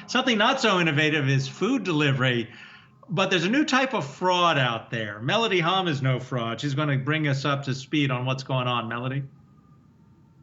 Something not so innovative is food delivery, but there's a new type of fraud out there. Melody Hahm is no fraud. She's going to bring us up to speed on what's going on. Melody?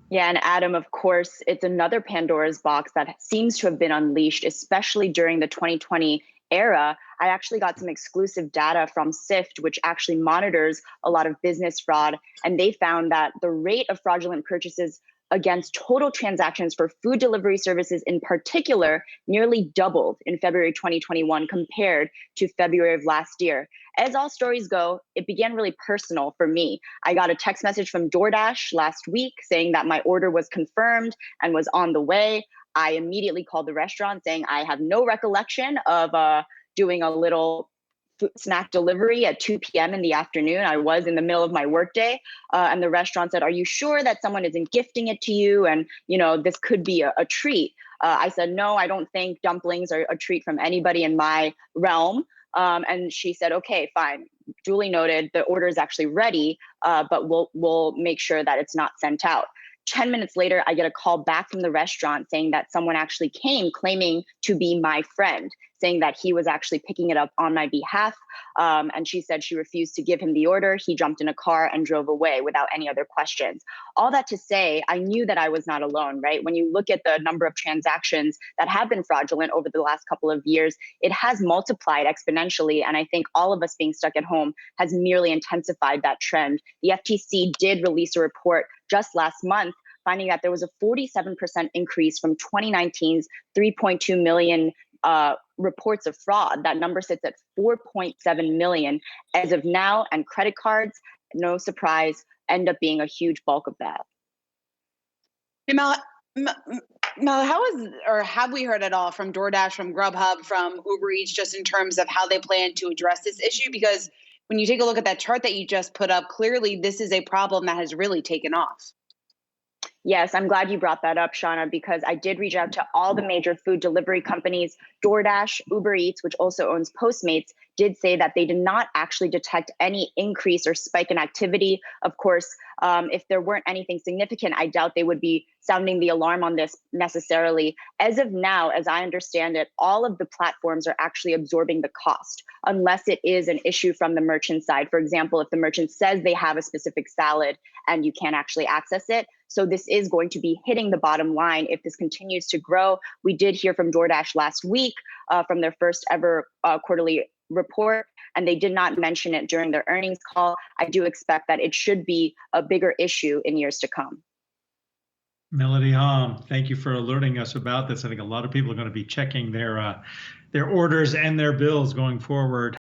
Yeah, and Adam, of course, it's another Pandora's box that seems to have been unleashed, especially during the 2020 era. I actually got some exclusive data from SIFT, which actually monitors a lot of business fraud, and they found that the rate of fraudulent purchases against total transactions for food delivery services in particular nearly doubled in February 2021 compared to February of last year. As all stories go, it began really personal for me. I got a text message from Doordash last week saying that my order was confirmed and was on the way. I immediately called the restaurant saying I have no recollection of doing a little snack delivery at 2 p.m. in the afternoon. I was in the middle of my workday, and the restaurant said, "Are you sure that someone isn't gifting it to you? And this could be a treat." I said, "No, I don't think dumplings are a treat from anybody in my realm." And she said, "Okay, fine, duly noted. The order is actually ready, but we'll make sure that it's not sent out." 10 minutes later, I get a call back from the restaurant saying that someone actually came claiming to be my friend, saying that he was actually picking it up on my behalf. And she said she refused to give him the order. He jumped in a car and drove away without any other questions. All that to say, I knew that I was not alone, right? When you look at the number of transactions that have been fraudulent over the last couple of years, it has multiplied exponentially. And I think all of us being stuck at home has merely intensified that trend. The FTC did release a report just last month finding that there was a 47% increase from 2019's 3.2 million reports of fraud. That number sits at 4.7 million as of now, and credit cards, no surprise, end up being a huge bulk of that. Hey, Mel, have we heard at all from DoorDash, from Grubhub, from Uber Eats, just in terms of how they plan to address this issue? Because when you take a look at that chart that you just put up, clearly this is a problem that has really taken off. Yes, I'm glad you brought that up, Shauna, because I did reach out to all the major food delivery companies. DoorDash, Uber Eats, which also owns Postmates, did say that they did not actually detect any increase or spike in activity. Of course, if there weren't anything significant, I doubt they would be sounding the alarm on this necessarily. As of now, as I understand it, all of the platforms are actually absorbing the cost, unless it is an issue from the merchant side. For example, if the merchant says they have a specific salad and you can't actually access it. So this is going to be hitting the bottom line if this continues to grow. We did hear from DoorDash last week from their first ever quarterly report, and they did not mention it during their earnings call. I do expect that it should be a bigger issue in years to come. Melody Hahm, thank you for alerting us about this. I think a lot of people are going to be checking their orders and their bills going forward.